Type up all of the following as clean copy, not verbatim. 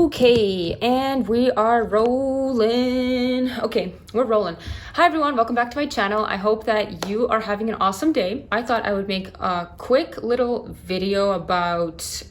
Okay, and we are rolling. Okay, we're rolling. Hi everyone, welcome back to my channel. I hope that you are having an awesome day. I thought I would make a quick little video about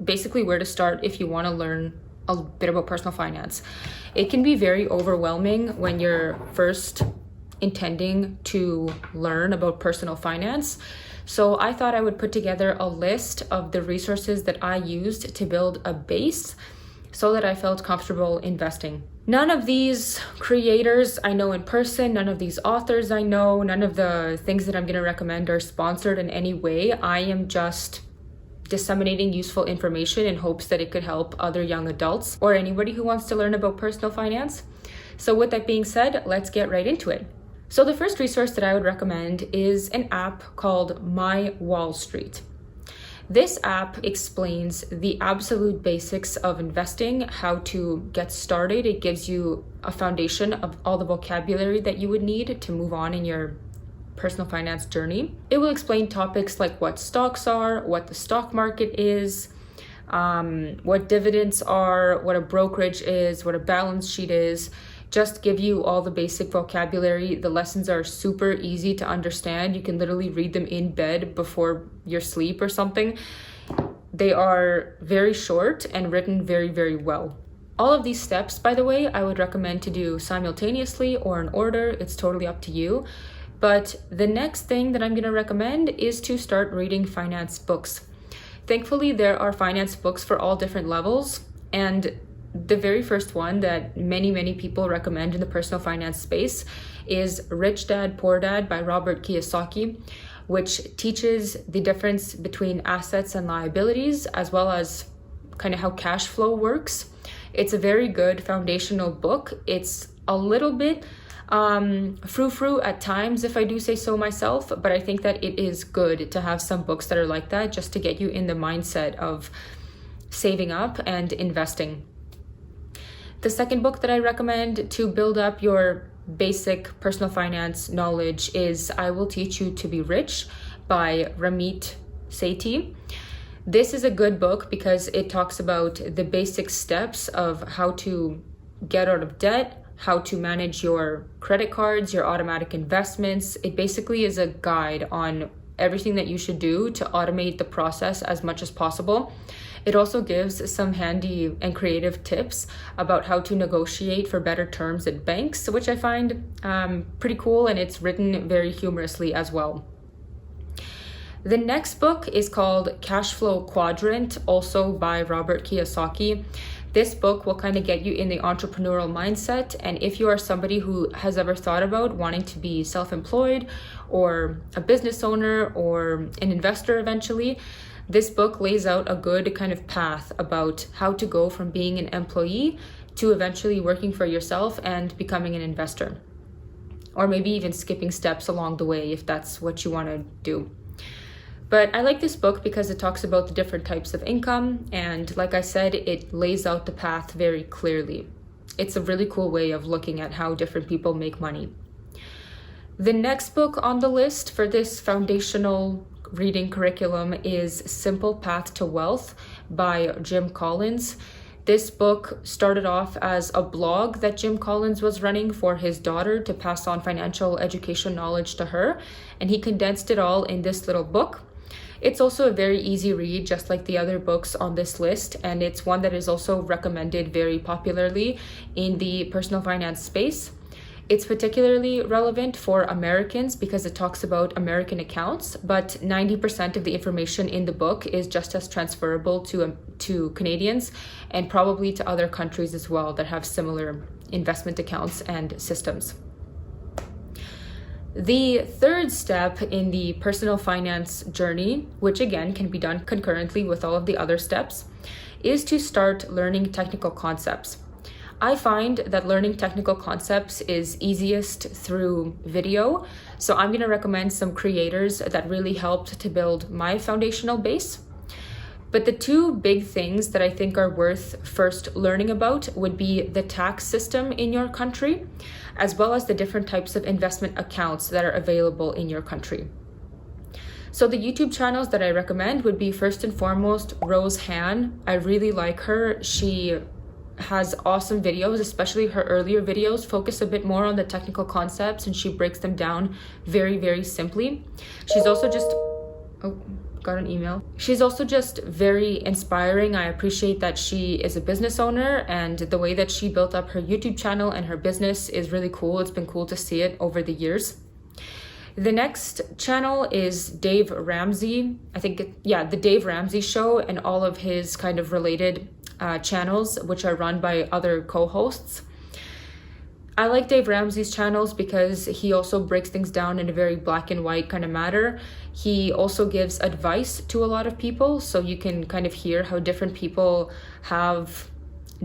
basically where to start if you want to learn a bit about personal finance. It can be very overwhelming when you're first intending to learn about personal finance. So I thought I would put together a list of the resources that I used to build a base so that I felt comfortable investing. None of these creators I know in person, none of these authors I know, none of the things that I'm going to recommend are sponsored in any way. I am just disseminating useful information in hopes that it could help other young adults or anybody who wants to learn about personal finance. So with that being said, let's get right into it. So the first resource that I would recommend is an app called My Wall Street. This app explains the absolute basics of investing, how to get started. It gives you a foundation of all the vocabulary that you would need to move on in your personal finance journey. It will explain topics like what stocks are, what the stock market is, what dividends are, what a brokerage is, what a balance sheet is. Just give you all the basic vocabulary. The lessons are super easy to understand. You can literally read them in bed before your sleep or something. They are very short and written very, very well. All of these steps, by the way, I would recommend to do simultaneously or in order. It's totally up to you. But the next thing that I'm going to recommend is to start reading finance books. Thankfully, there are finance books for all different levels, and the very first one that many people recommend in the personal finance space is Rich Dad, Poor Dad by Robert Kiyosaki, which teaches the difference between assets and liabilities, as well as kind of how cash flow works. It's a very good foundational book. It's a little bit frou-frou at times, if I do say so myself, but I think that it is good to have some books that are like that just to get you in the mindset of saving up and investing. The second book that I recommend to build up your basic personal finance knowledge is I Will Teach You to Be Rich by Ramit Sethi. This is a good book because it talks about the basic steps of how to get out of debt, how to manage your credit cards, your automatic investments. It basically is a guide on everything that you should do to automate the process as much as possible. It also gives some handy and creative tips about how to negotiate for better terms at banks, which I find pretty cool, and it's written very humorously as well. The next book is called Cash Flow Quadrant, also by Robert Kiyosaki. This book will kind of get you in the entrepreneurial mindset, and if you are somebody who has ever thought about wanting to be self-employed or a business owner or an investor eventually, this book lays out a good kind of path about how to go from being an employee to eventually working for yourself and becoming an investor, or maybe even skipping steps along the way if that's what you want to do. But I like this book because it talks about the different types of income, and like I said, it lays out the path very clearly. It's a really cool way of looking at how different people make money. The next book on the list for this foundational reading curriculum is Simple Path to Wealth by Jim Collins. This book started off as a blog that Jim Collins was running for his daughter to pass on financial education knowledge to her, and he condensed it all in this little book. It's also a very easy read, just like the other books on this list, and it's one that is also recommended very popularly in the personal finance space. It's particularly relevant for Americans because it talks about American accounts, but 90% of the information in the book is just as transferable to Canadians and probably to other countries as well that have similar investment accounts and systems. The third step in the personal finance journey, which again can be done concurrently with all of the other steps, is to start learning technical concepts. I find that learning technical concepts is easiest through video, so I'm going to recommend some creators that really helped to build my foundational base. But the two big things that I think are worth first learning about would be the tax system in your country, as well as the different types of investment accounts that are available in your country. So the YouTube channels that I recommend would be first and foremost Rose Han. I really like her. She has awesome videos, especially her earlier videos focus a bit more on the technical concepts and she breaks them down very, very simply. She's also just, oh, got an email. She's also just very inspiring. I appreciate that she is a business owner, and the way that she built up her YouTube channel and her business is really cool. It's been cool to see it over the years. The next channel is Dave Ramsey. I think, the Dave Ramsey Show, and all of his kind of related channels, which are run by other co-hosts. I like Dave Ramsey's channels because he also breaks things down in a very black and white kind of matter. He also gives advice to a lot of people, so you can kind of hear how different people have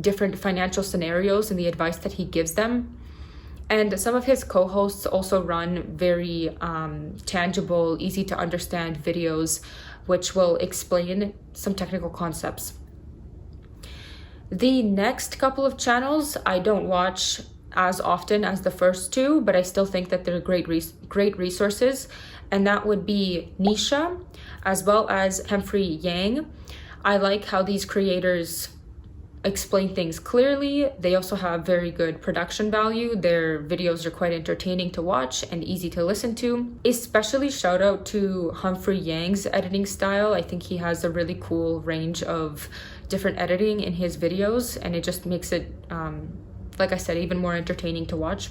different financial scenarios and the advice that he gives them. And some of his co-hosts also run very tangible, easy to understand videos, which will explain some technical concepts. The next couple of channels I don't watch as often as the first two, but I still think that they're great resources, and that would be Nisha as well as Humphrey Yang. I like how these creators explain things clearly. They also have very good production value. Their videos are quite entertaining to watch and easy to listen to. Especially shout out to Humphrey Yang's editing style. I think he has a really cool range of different editing in his videos, and it just makes it like I said, even more entertaining to watch.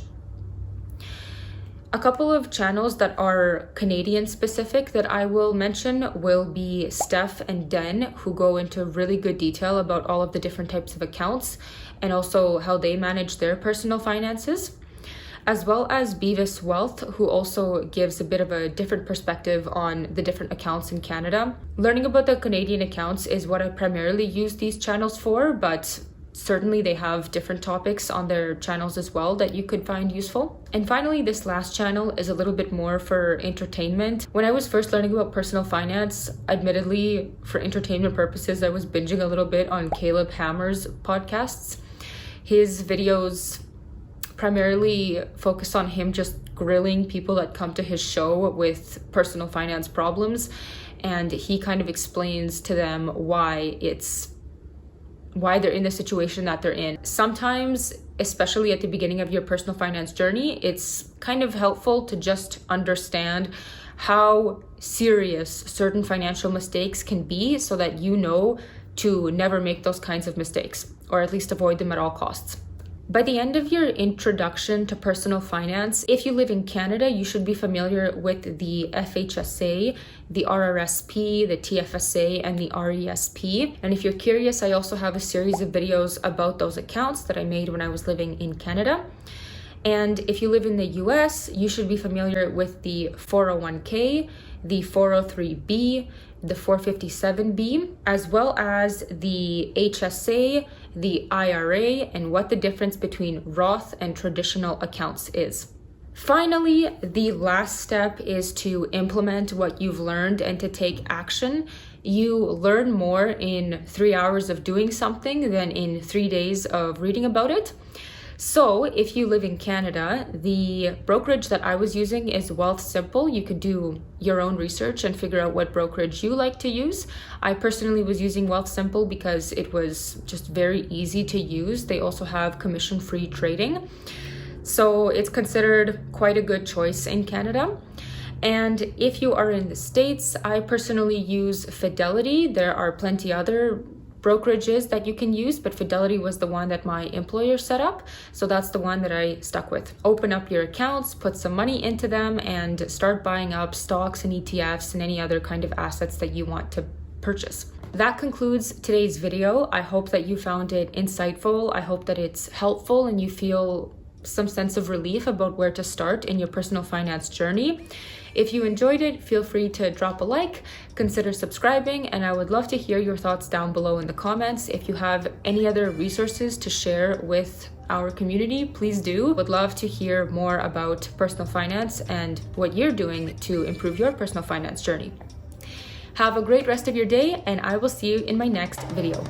A couple of channels that are Canadian specific that I will mention will be Steph and Den, who go into really good detail about all of the different types of accounts and also how they manage their personal finances, as well as Beavis Wealth, who also gives a bit of a different perspective on the different accounts in Canada. Learning about the Canadian accounts is what I primarily use these channels for, but certainly they have different topics on their channels as well that you could find useful. And finally, this last channel is a little bit more for entertainment. When I was first learning about personal finance, admittedly, for entertainment purposes, I was binging a little bit on Caleb Hammer's podcasts. His videos primarily focus on him just grilling people that come to his show with personal finance problems, and he kind of explains to them why they're in the situation that they're in. Sometimes, especially at the beginning of your personal finance journey, it's kind of helpful to just understand how serious certain financial mistakes can be so that you know to never make those kinds of mistakes, or at least avoid them at all costs. By the end of your introduction to personal finance, if you live in Canada, you should be familiar with the FHSA, the RRSP, the TFSA, and the RESP. And if you're curious, I also have a series of videos about those accounts that I made when I was living in Canada. And if you live in the US, you should be familiar with the 401k, the 403b, the 457b, as well as the HSA, the IRA, and what the difference between Roth and traditional accounts is. Finally, the last step is to implement what you've learned and to take action. You learn more in 3 hours of doing something than in 3 days of reading about it. So if you live in Canada, the brokerage that I was using is Wealthsimple. You could do your own research and figure out what brokerage you like to use. I personally was using Wealthsimple because it was just very easy to use. They also have commission-free trading. So it's considered quite a good choice in Canada. And if you are in the States, I personally use Fidelity. There are plenty other brokerages that you can use, but Fidelity was the one that my employer set up, so that's the one that I stuck with. Open up your accounts, put some money into them, and start buying up stocks and ETFs and any other kind of assets that you want to purchase. That concludes today's video. I hope that you found it insightful. I hope that it's helpful and you feel some sense of relief about where to start in your personal finance journey. If you enjoyed it, feel free to drop a like, consider subscribing, and I would love to hear your thoughts down below in the comments. If you have any other resources to share with our community, please do. Would love to hear more about personal finance and what you're doing to improve your personal finance journey. Have a great rest of your day, and I will see you in my next video.